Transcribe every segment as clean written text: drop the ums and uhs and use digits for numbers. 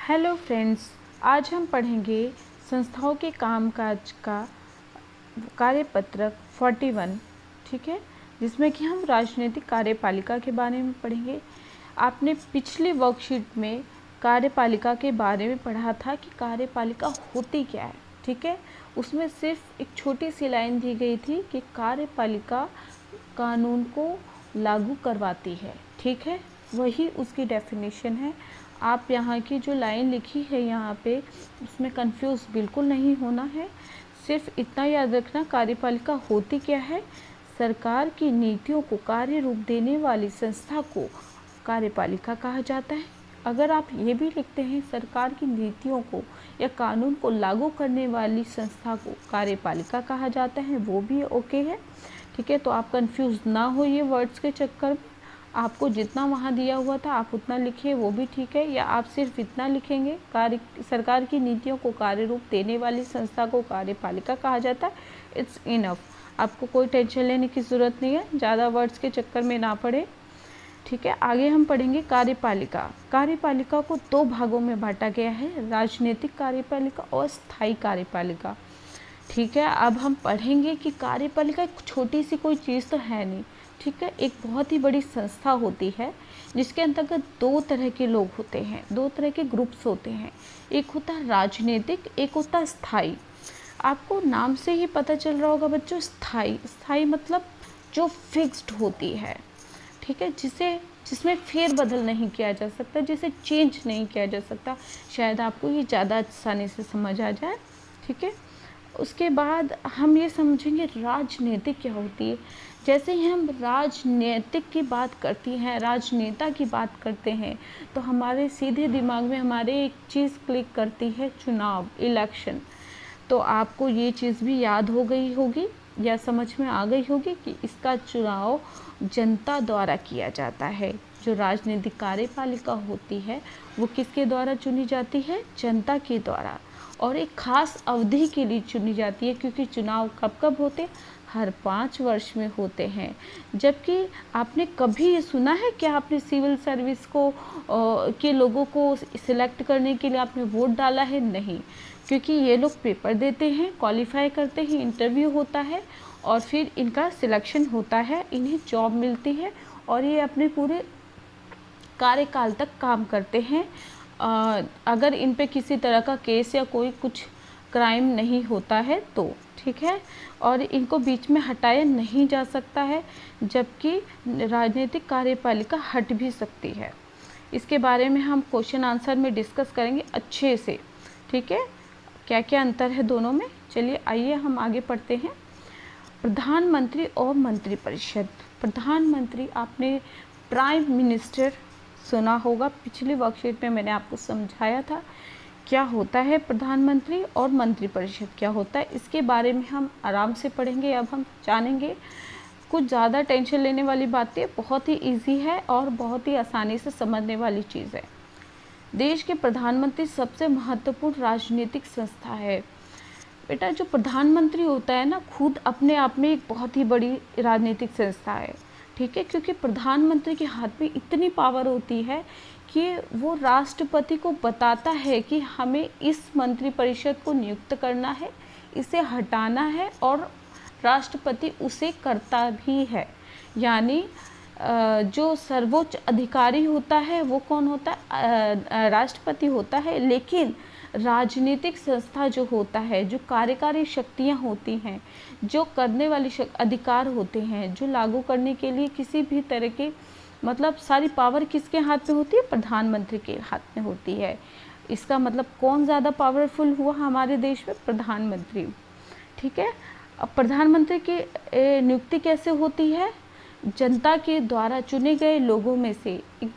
Hello friends, आज हम पढ़ेंगे संस्थाओं के कामकाज का कार्यपत्रक 41, ठीक है, जिसमें कि हम राजनीतिक कार्यपालिका के बारे में पढ़ेंगे। आपने पिछली वर्कशीट में कार्यपालिका के बारे में पढ़ा था कि कार्यपालिका होती क्या है, ठीक है। उसमें सिर्फ एक छोटी सी लाइन दी गई थी कि कार्यपालिका कानून को लागू करवाती है, ठीक है, वही उसकी डेफिनेशन है। आप यहाँ की जो लाइन लिखी है यहाँ पे, उसमें कंफ्यूज बिल्कुल नहीं होना है। सिर्फ इतना याद रखना, कार्यपालिका होती क्या है। सरकार की नीतियों को कार्य रूप देने वाली संस्था को कार्यपालिका कहा जाता है। अगर आप ये भी लिखते हैं सरकार की नीतियों को या कानून को लागू करने वाली संस्था को कार्यपालिका कहा जाता है, वो भी ओके है, ठीक है। तो आप कंफ्यूज ना हो ये वर्ड्स के चक्कर में। आपको जितना वहाँ दिया हुआ था आप उतना लिखिए, वो भी ठीक है। या आप सिर्फ इतना लिखेंगे, सरकार की नीतियों को कार्य रूप देने वाली संस्था को कार्यपालिका कहा जाता है, इट्स इनफ। आपको कोई टेंशन लेने की ज़रूरत नहीं है, ज़्यादा वर्ड्स के चक्कर में ना पड़े, ठीक है। आगे हम पढ़ेंगे कार्यपालिका। कार्यपालिका को दो भागों में बांटा गया है, राजनीतिक कार्यपालिका और स्थायी कार्यपालिका, ठीक है। अब हम पढ़ेंगे कि कार्यपालिका एक छोटी सी कोई चीज़ तो है नहीं, ठीक है। एक बहुत ही बड़ी संस्था होती है जिसके अंतर्गत दो तरह के लोग होते हैं, दो तरह के ग्रुप्स होते हैं। एक होता है राजनीतिक, एक होता है स्थायी। आपको नाम से ही पता चल रहा होगा बच्चों, स्थायी। स्थायी मतलब जो फिक्स्ड होती है, ठीक है, जिसमें फेरबदल नहीं किया जा सकता, जिसे चेंज नहीं किया जा सकता। शायद आपको ये ज़्यादा आसानी से समझ आ जाए, ठीक है। उसके बाद हम ये समझेंगे राजनीतिक क्या होती है। जैसे ही हम राजनीतिक की बात करती हैं, राजनेता की बात करते हैं, तो हमारे सीधे दिमाग में हमारे एक चीज़ क्लिक करती है, चुनाव, इलेक्शन। तो आपको ये चीज़ भी याद हो गई होगी या समझ में आ गई होगी कि इसका चुनाव जनता द्वारा किया जाता है। जो राजनीतिक कार्यपालिका होती है वो किसके द्वारा चुनी जाती है? जनता के द्वारा, और एक खास अवधि के लिए चुनी जाती है, क्योंकि चुनाव कब कब होते? हर 5 वर्ष में होते हैं। जबकि आपने कभी ये सुना है कि आपने सिविल सर्विस को के लोगों को सिलेक्ट करने के लिए आपने वोट डाला है? नहीं, क्योंकि ये लोग पेपर देते हैं, क्वालिफाई करते हैं, इंटरव्यू होता है और फिर इनका सिलेक्शन होता है, इन्हें जॉब मिलती है और ये अपने पूरे कार्यकाल तक काम करते हैं। अगर इन पे किसी तरह का केस या कोई कुछ क्राइम नहीं होता है तो, ठीक है, और इनको बीच में हटाया नहीं जा सकता है, जबकि राजनीतिक कार्यपालिका हट भी सकती है। इसके बारे में हम क्वेश्चन आंसर में डिस्कस करेंगे अच्छे से, ठीक है, क्या क्या अंतर है दोनों में। चलिए आइए हम आगे पढ़ते हैं। प्रधानमंत्री और मंत्रिपरिषद। प्रधानमंत्री, आपने प्राइम मिनिस्टर सुना होगा, पिछली वर्कशीट में मैंने आपको समझाया था क्या होता है प्रधानमंत्री, और मंत्रिपरिषद क्या होता है। इसके बारे में हम आराम से पढ़ेंगे, अब हम जानेंगे। कुछ ज़्यादा टेंशन लेने वाली बातें, बहुत ही इजी है और बहुत ही आसानी से समझने वाली चीज़ है। देश के प्रधानमंत्री सबसे महत्वपूर्ण राजनीतिक संस्था है। बेटा, जो प्रधानमंत्री होता है ना, खुद अपने आप में एक बहुत ही बड़ी राजनीतिक संस्था है, ठीक है, क्योंकि प्रधानमंत्री के हाथ में इतनी पावर होती है कि वो राष्ट्रपति को बताता है कि हमें इस मंत्रिपरिषद को नियुक्त करना है, इसे हटाना है, और राष्ट्रपति उसे करता भी है। यानी जो सर्वोच्च अधिकारी होता है वो कौन होता है? राष्ट्रपति होता है। लेकिन राजनीतिक संस्था जो होता है, जो कार्यकारी शक्तियाँ होती हैं, जो करने वाली अधिकार होते हैं, जो लागू करने के लिए किसी भी तरह के, मतलब सारी पावर किसके हाथ में होती है? प्रधानमंत्री के हाथ में होती है। इसका मतलब कौन ज़्यादा पावरफुल हुआ हमारे देश में? प्रधानमंत्री, ठीक है। अब प्रधानमंत्री की नियुक्ति कैसे होती है? जनता के द्वारा चुने गए लोगों में से एक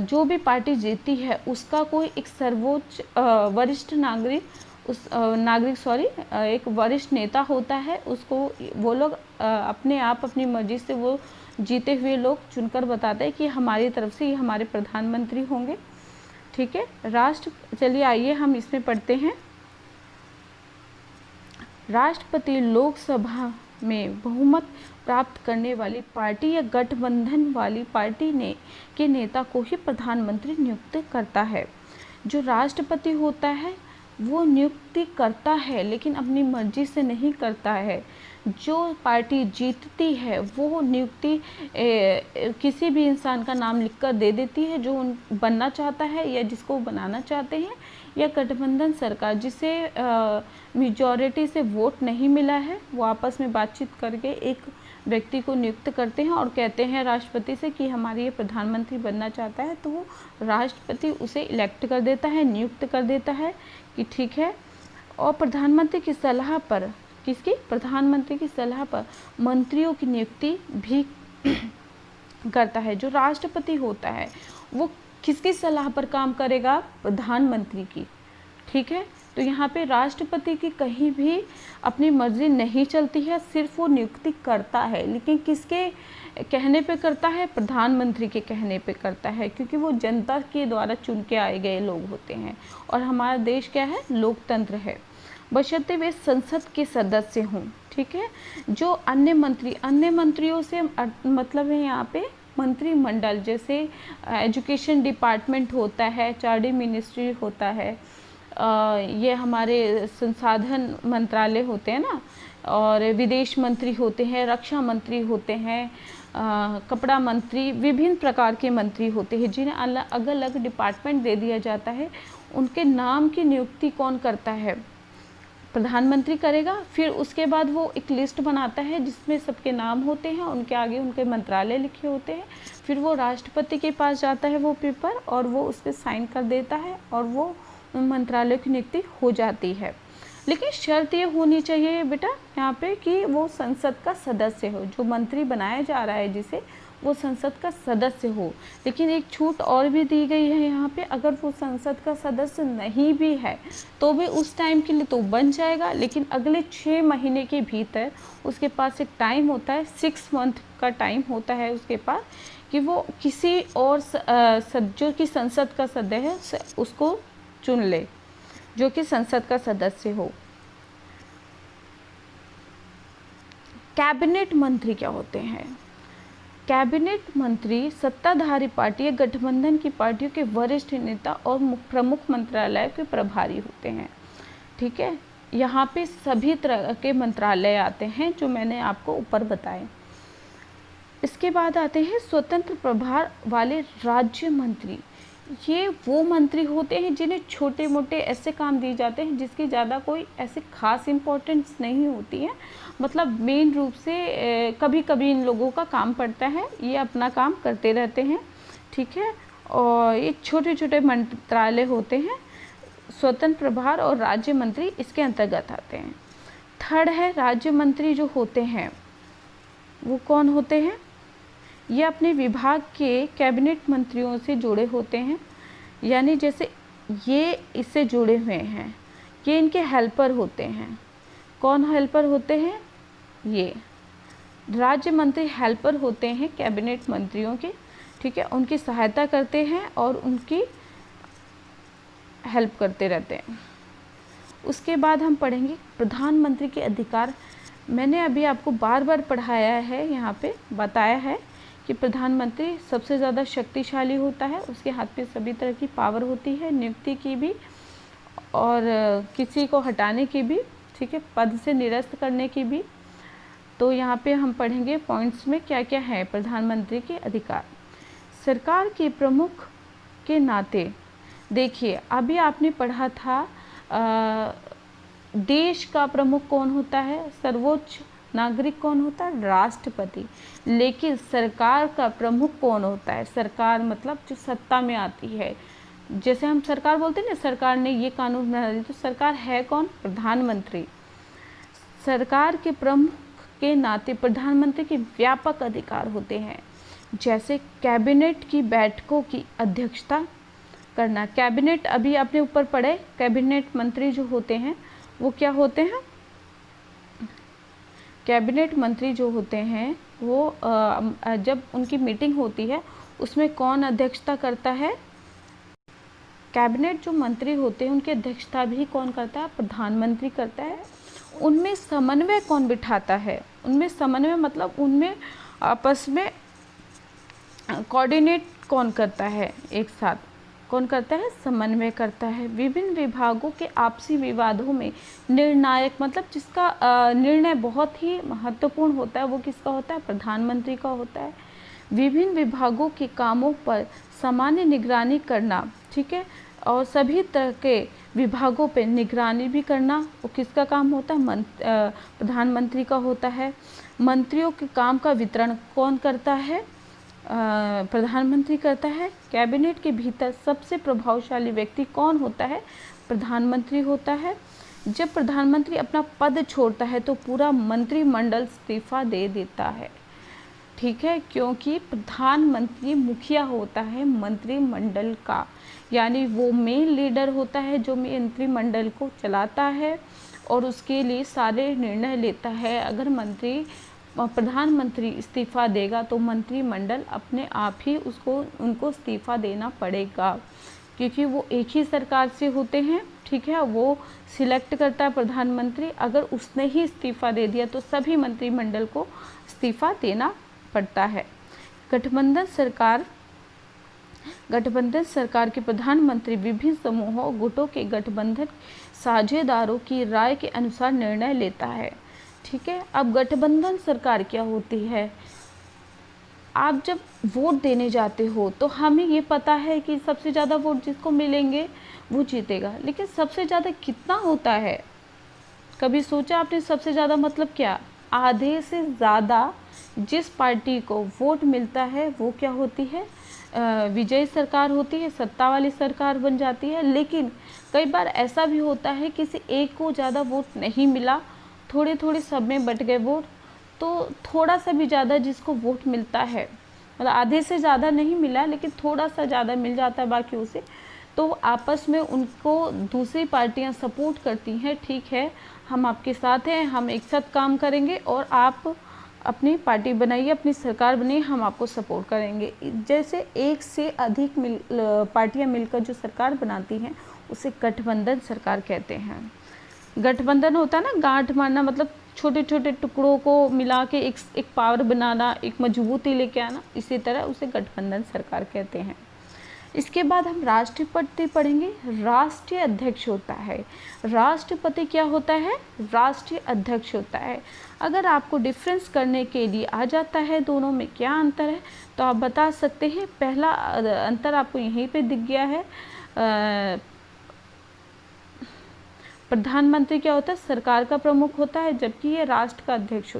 जो भी पार्टी जीती है उसका कोई एक सर्वोच्च वरिष्ठ एक वरिष्ठ नेता होता है। उसको वो लोग अपने आप अपनी मर्जी से वो जीते हुए लोग चुनकर बताते हैं कि हमारी तरफ से ये हमारे प्रधानमंत्री होंगे, ठीक है। चलिए आइए हम इसमें पढ़ते हैं। राष्ट्रपति लोकसभा में बहुमत प्राप्त करने वाली पार्टी या गठबंधन वाली पार्टी के नेता को ही प्रधानमंत्री नियुक्त करता है। जो राष्ट्रपति होता है वो नियुक्ति करता है लेकिन अपनी मर्जी से नहीं करता है। जो पार्टी जीतती है वो नियुक्ति किसी भी इंसान का नाम लिखकर दे देती है जो बनना चाहता है या जिसको बनाना चाहते हैं, या गठबंधन सरकार जिसे मेजॉरिटी से वोट नहीं मिला है वो आपस में बातचीत करके एक व्यक्ति को नियुक्त करते हैं और कहते हैं राष्ट्रपति से कि हमारे ये प्रधानमंत्री बनना चाहता है, तो वो राष्ट्रपति उसे इलेक्ट कर देता है, नियुक्त कर देता है कि ठीक है। और प्रधानमंत्री की सलाह पर, किसकी? प्रधानमंत्री की सलाह पर मंत्रियों की नियुक्ति भी करता है। जो राष्ट्रपति होता है वो किसकी सलाह पर काम करेगा? प्रधानमंत्री की, ठीक है। तो यहाँ पे राष्ट्रपति की कहीं भी अपनी मर्जी नहीं चलती है, सिर्फ वो नियुक्ति करता है, लेकिन किसके कहने पे करता है? प्रधानमंत्री के कहने पे करता है, क्योंकि वो जनता के द्वारा चुन के आए गए लोग होते हैं और हमारा देश क्या है? लोकतंत्र है, बशर्ते वे संसद के सदस्य हों, ठीक है। जो अन्य मंत्रियों से मतलब है यहाँ पे मंत्रिमंडल, जैसे एजुकेशन डिपार्टमेंट होता है, चार्डी मिनिस्ट्री होता है, ये हमारे संसाधन मंत्रालय होते हैं ना, और विदेश मंत्री होते हैं, रक्षा मंत्री होते हैं, कपड़ा मंत्री, विभिन्न प्रकार के मंत्री होते हैं जिन्हें अलग अलग डिपार्टमेंट दे दिया जाता है। उनके नाम की नियुक्ति कौन करता है? प्रधानमंत्री करेगा। फिर उसके बाद वो एक लिस्ट बनाता है जिसमें सबके नाम होते हैं, उनके आगे उनके मंत्रालय लिखे होते हैं। फिर वो राष्ट्रपति के पास जाता है वो पेपर, और वो उस पर साइन कर देता है और वो उन मंत्रालयों की नियुक्ति हो जाती है। लेकिन शर्त ये होनी चाहिए बेटा यहाँ पे कि वो संसद का सदस्य हो, जो मंत्री बनाया जा रहा है जिसे, वो संसद का सदस्य हो। लेकिन एक छूट और भी दी गई है यहाँ पे, अगर वो संसद का सदस्य नहीं भी है तो भी उस टाइम के लिए तो बन जाएगा, लेकिन अगले 6 महीने के भीतर उसके पास एक टाइम होता है, 6 मंथ का टाइम होता है उसके पास, कि वो किसी और जो कि संसद का सदस्य है उसको चुन ले, जो कि संसद का सदस्य हो। कैबिनेट मंत्री क्या होते हैं? कैबिनेट मंत्री सत्ताधारी पार्टी या गठबंधन की पार्टियों के वरिष्ठ नेता और प्रमुख मंत्रालय के प्रभारी होते हैं, ठीक है। यहाँ पे सभी तरह के मंत्रालय आते हैं जो मैंने आपको ऊपर बताए। इसके बाद आते हैं स्वतंत्र प्रभार वाले राज्य मंत्री। ये वो मंत्री होते हैं जिन्हें छोटे मोटे ऐसे काम दिए जाते हैं जिसकी ज़्यादा कोई ऐसी खास इम्पोर्टेंस नहीं होती है, मतलब मेन रूप से कभी कभी इन लोगों का काम पड़ता है, ये अपना काम करते रहते हैं, ठीक है। और ये छोटे छोटे मंत्रालय होते हैं, स्वतंत्र प्रभार और राज्य मंत्री इसके अंतर्गत आते हैं। थर्ड है राज्य मंत्री जो होते हैं वो कौन होते हैं? ये अपने विभाग के कैबिनेट मंत्रियों से जुड़े होते हैं, यानी जैसे ये इससे जुड़े हुए हैं, ये इनके हेल्पर होते हैं। कौन हेल्पर होते हैं? ये राज्य मंत्री हेल्पर होते हैं कैबिनेट मंत्रियों के, ठीक है। उनकी सहायता करते हैं और उनकी हेल्प करते रहते हैं। उसके बाद हम पढ़ेंगे प्रधानमंत्री के अधिकार। मैंने अभी आपको बार बार पढ़ाया है, यहाँ पे बताया है कि प्रधानमंत्री सबसे ज़्यादा शक्तिशाली होता है, उसके हाथ पे सभी तरह की पावर होती है, नियुक्ति की भी और किसी को हटाने की भी, ठीक है, पद से निरस्त करने की भी। तो यहाँ पे हम पढ़ेंगे पॉइंट्स में क्या क्या है प्रधानमंत्री के अधिकार। सरकार के प्रमुख के नाते, देखिए अभी आपने पढ़ा था देश का प्रमुख कौन होता है? सर्वोच्च नागरिक कौन होता है? राष्ट्रपति। लेकिन सरकार का प्रमुख कौन होता है? सरकार मतलब जो सत्ता में आती है, जैसे हम सरकार बोलते हैं ना, सरकार ने ये कानून बना दिया, तो सरकार है कौन? प्रधानमंत्री। सरकार के प्रमुख के नाते प्रधानमंत्री के व्यापक अधिकार होते हैं, जैसे कैबिनेट की बैठकों की अध्यक्षता करना। कैबिनेट अभी आपने ऊपर पढ़े, कैबिनेट मंत्री जो होते हैं वो क्या होते हैं? कैबिनेट मंत्री जो होते हैं वो जब उनकी मीटिंग होती है उसमें कौन अध्यक्षता करता है? कैबिनेट जो मंत्री होते हैं उनकी अध्यक्षता भी कौन करता है? प्रधानमंत्री करता है। उनमें समन्वय कौन बिठाता है? उनमें समन्वय मतलब उनमें आपस में कोऑर्डिनेट कौन करता है? एक साथ कौन करता है? समन्वय करता है। विभिन्न विभागों के आपसी विवादों में निर्णायक मतलब जिसका निर्णय बहुत ही महत्वपूर्ण होता है, वो किसका होता है? प्रधानमंत्री का होता है। विभिन्न विभागों के कामों पर सामान्य निगरानी करना, ठीक है, और सभी तरह के विभागों पे निगरानी भी करना वो किसका काम होता है? प्रधानमंत्री का होता है। मंत्रियों के काम का वितरण कौन करता है? प्रधानमंत्री करता है। कैबिनेट के भीतर सबसे प्रभावशाली व्यक्ति कौन होता है? प्रधानमंत्री होता है। जब प्रधानमंत्री अपना पद छोड़ता है तो पूरा मंत्रिमंडल इस्तीफा दे देता है, ठीक है, क्योंकि प्रधानमंत्री मुखिया होता है मंत्रिमंडल का, यानी वो मेन लीडर होता है जो मंत्रिमंडल को चलाता है और उसके लिए सारे निर्णय लेता है। अगर प्रधानमंत्री इस्तीफा देगा तो मंत्रिमंडल अपने आप ही उनको इस्तीफा देना पड़ेगा, क्योंकि वो एक ही सरकार से होते हैं, ठीक है। वो सिलेक्ट करता है प्रधानमंत्री, अगर उसने ही इस्तीफा दे दिया तो सभी मंत्रिमंडल को इस्तीफा देना पड़ता है। गठबंधन सरकार के प्रधानमंत्री विभिन्न समूहों गुटों के गठबंधन साझेदारों की राय के अनुसार निर्णय लेता है, ठीक है। अब गठबंधन सरकार क्या होती है? आप जब वोट देने जाते हो तो हमें ये पता है कि सबसे ज़्यादा वोट जिसको मिलेंगे वो जीतेगा, लेकिन सबसे ज़्यादा कितना होता है? कभी सोचा आपने सबसे ज़्यादा मतलब क्या? आधे से ज़्यादा जिस पार्टी को वोट मिलता है वो क्या होती है? विजयी सरकार होती है, सत्ता वाली सरकार बन जाती है। लेकिन कई बार ऐसा भी होता है किसी एक को ज़्यादा वोट नहीं मिला, थोड़े थोड़े सब में बट गए वोट, तो थोड़ा सा भी ज़्यादा जिसको वोट मिलता है, मतलब आधे से ज़्यादा नहीं मिला लेकिन थोड़ा सा ज़्यादा मिल जाता है बाकियों से, तो आपस में उनको दूसरी पार्टियां सपोर्ट करती हैं, ठीक है, हम आपके साथ हैं, हम एक साथ काम करेंगे और आप अपनी पार्टी बनाइए, अपनी सरकार बनाइए, हम आपको सपोर्ट करेंगे। जैसे एक से अधिक पार्टियां मिलकर जो सरकार बनाती हैं उसे गठबंधन सरकार कहते हैं। गठबंधन होता है ना, गांठ मारना, मतलब छोटे छोटे टुकड़ों को मिला के एक पावर बनाना, एक मजबूती लेके आना, इसी तरह उसे गठबंधन सरकार कहते हैं। इसके बाद हम राष्ट्रपति पढ़ेंगे। राष्ट्रीय अध्यक्ष होता है। राष्ट्रपति क्या होता है? राष्ट्रीय अध्यक्ष होता है। अगर आपको डिफरेंस करने के लिए आ जाता है दोनों में क्या अंतर है तो आप बता सकते हैं। पहला अंतर आपको यहीं पे दिख गया है। प्रधानमंत्री क्या होता है? सरकार का प्रमुख होता है, जबकि ये राष्ट्र का अध्यक्ष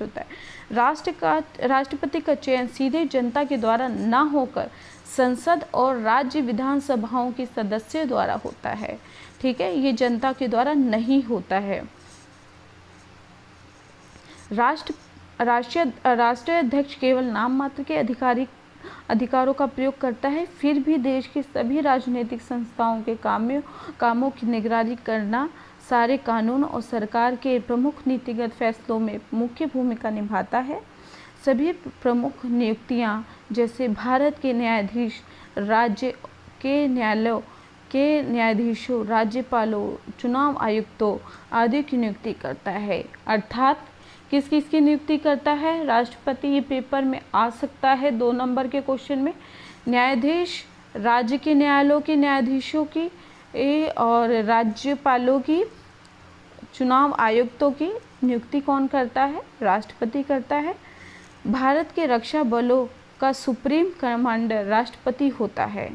होता है। राष्ट्रपति का चयन सीधे जनता के द्वारा न होकर संसद और राज्य विधानसभाओं के सदस्यों द्वारा होता है, ठीक है, ये जनता के द्वारा नहीं होता है। राष्ट्रीय अध्यक्ष केवल नाम मात्र के अधिकारों का प्रयोग करता है, फिर भी देश की सभी राजनीतिक संस्थाओं के कामों की निगरानी करना, सारे कानून और सरकार के प्रमुख नीतिगत फैसलों में मुख्य भूमिका निभाता है। सभी प्रमुख नियुक्तियां जैसे भारत के न्यायाधीश, राज्य के न्यायालयों के न्यायाधीशों, राज्यपालों, चुनाव आयुक्तों आदि की नियुक्ति करता है। अर्थात किस किस की नियुक्ति करता है? राष्ट्रपति। ये पेपर में आ सकता है 2 नंबर के क्वेश्चन में। न्यायाधीश, राज्य के न्यायालयों के न्यायाधीशों की और राज्यपालों की, चुनाव आयुक्तों की नियुक्ति कौन करता है? राष्ट्रपति करता है। भारत के रक्षा बलों का सुप्रीम कमांडर राष्ट्रपति होता है।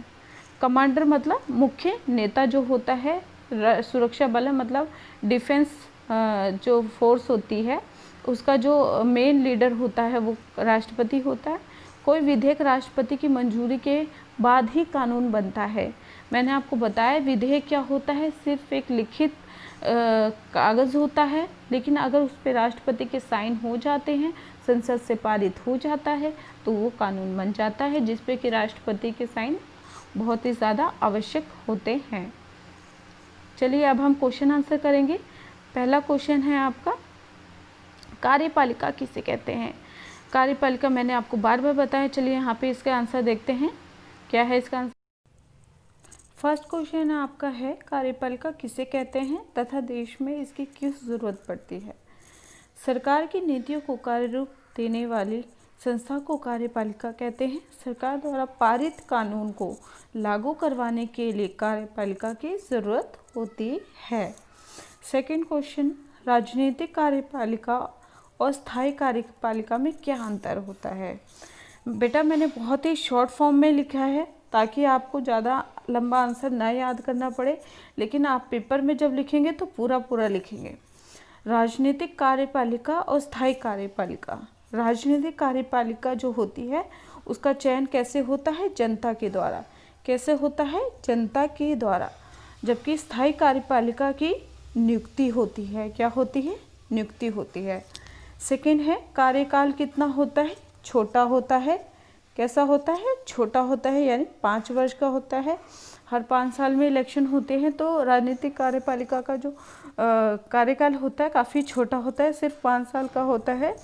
कमांडर मतलब मुख्य नेता जो होता है, सुरक्षा बल मतलब डिफेंस जो फोर्स होती है उसका जो मेन लीडर होता है वो राष्ट्रपति होता है। कोई विधेयक राष्ट्रपति की मंजूरी के बाद ही कानून बनता है। मैंने आपको बताया विधेयक क्या होता है, सिर्फ एक लिखित कागज़ होता है, लेकिन अगर उस पर राष्ट्रपति के साइन हो जाते हैं, संसद से पारित हो जाता है तो वो कानून बन जाता है, जिस पे कि राष्ट्रपति के साइन बहुत ही ज़्यादा आवश्यक होते हैं। चलिए अब हम क्वेश्चन आंसर करेंगे। पहला क्वेश्चन है आपका, कार्यपालिका किसे कहते हैं? कार्यपालिका मैंने आपको बार बार बताया। चलिए यहाँ पे इसका आंसर देखते हैं, क्या है इसका आंसर। फर्स्ट क्वेश्चन आपका है, कार्यपालिका किसे कहते हैं तथा देश में इसकी किस ज़रूरत पड़ती है। सरकार की नीतियों को कार्य रूप देने वाली संस्था को कार्यपालिका कहते हैं। सरकार द्वारा पारित कानून को लागू करवाने के लिए कार्यपालिका की ज़रूरत होती है। सेकंड क्वेश्चन, राजनीतिक कार्यपालिका और स्थायी कार्यपालिका में क्या अंतर होता है। बेटा मैंने बहुत ही शॉर्ट फॉर्म में लिखा है ताकि आपको ज़्यादा लंबा आंसर ना याद करना पड़े, लेकिन आप पेपर में जब लिखेंगे तो पूरा पूरा लिखेंगे। राजनीतिक कार्यपालिका और स्थायी कार्यपालिका। राजनीतिक कार्यपालिका जो होती है उसका चयन कैसे होता है, जनता के द्वारा। कैसे होता है, जनता के द्वारा। जबकि स्थायी कार्यपालिका की नियुक्ति होती है। क्या होती है, नियुक्ति होती है। सेकंड है, कार्यकाल कितना होता है, छोटा होता है। कैसा होता है, छोटा होता है, यानी 5 वर्ष का होता है। हर 5 साल में इलेक्शन होते हैं, तो राजनीतिक कार्यपालिका का जो कार्यकाल होता है काफ़ी छोटा होता है, सिर्फ 5 साल का होता है।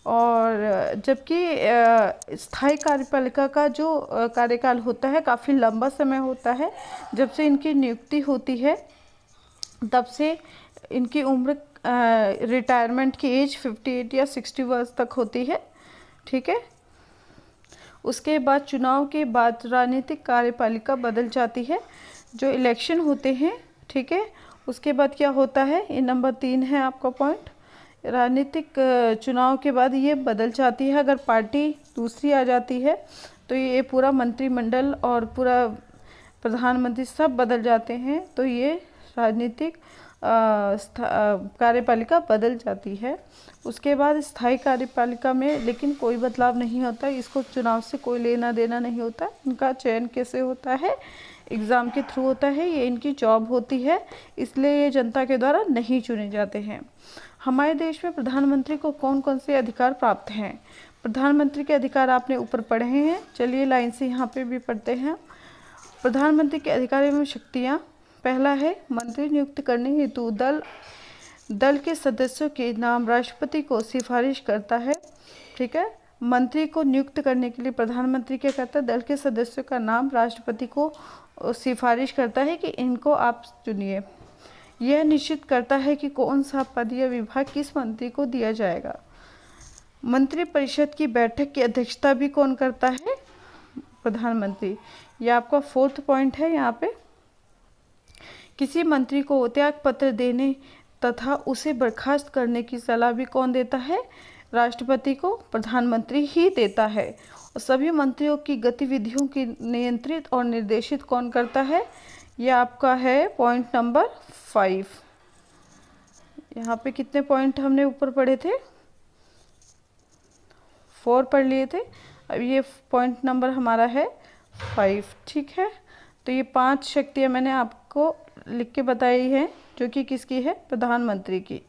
और जबकि स्थायी कार्यपालिका का जो कार्यकाल होता है काफ़ी लंबा समय होता है। जब से इनकी नियुक्ति होती है तब से इनकी उम्र रिटायरमेंट की एज 58 या 60 वर्ष तक होती है। ठीक है। उसके बाद चुनाव के बाद राजनीतिक कार्यपालिका बदल जाती है, जो इलेक्शन होते हैं। ठीक है। उसके बाद क्या होता है, ये नंबर 3 है आपका पॉइंट। राजनीतिक चुनाव के बाद ये बदल जाती है। अगर पार्टी दूसरी आ जाती है तो ये पूरा मंत्रिमंडल और पूरा प्रधानमंत्री सब बदल जाते हैं, तो ये राजनीतिक कार्यपालिका बदल जाती है। उसके बाद स्थायी कार्यपालिका में लेकिन कोई बदलाव नहीं होता, इसको चुनाव से कोई लेना देना नहीं होता। इनका चयन कैसे होता है, एग्ज़ाम के थ्रू होता है, ये इनकी जॉब होती है, इसलिए ये जनता के द्वारा नहीं चुने जाते हैं। हमारे देश में प्रधानमंत्री को कौन कौन से अधिकार प्राप्त हैं। प्रधानमंत्री के अधिकार आपने ऊपर पढ़े हैं, चलिए लाइन से यहाँ पे भी पढ़ते हैं। प्रधानमंत्री के अधिकार एवं शक्तियाँ। पहला है, मंत्री नियुक्त करने हेतु दल के सदस्यों के नाम राष्ट्रपति को सिफारिश करता है। ठीक है। मंत्री को नियुक्त करने के लिए प्रधानमंत्री क्या करता है, दल के सदस्यों का नाम राष्ट्रपति को सिफारिश करता है कि इनको आप चुनिए। यह निश्चित करता है कि कौन सा पद या विभाग किस मंत्री को दिया जाएगा। मंत्रिपरिषद की बैठक की अध्यक्षता भी कौन करता है, प्रधानमंत्री। यह आपका 4th पॉइंट है। यहाँ पे किसी मंत्री को त्याग पत्र देने तथा उसे बर्खास्त करने की सलाह भी कौन देता है, राष्ट्रपति को प्रधानमंत्री ही देता है। और सभी मंत्रियों की गतिविधियों की नियंत्रित और निर्देशित कौन करता है, यह आपका है पॉइंट नंबर 5। यहाँ पे कितने पॉइंट हमने ऊपर पढ़े थे, 4 पढ़ लिए थे। अब ये पॉइंट नंबर हमारा है 5। ठीक है। तो ये 5 शक्तियाँ मैंने आपको लिख के बताई हैं, जो कि किसकी है, प्रधानमंत्री की।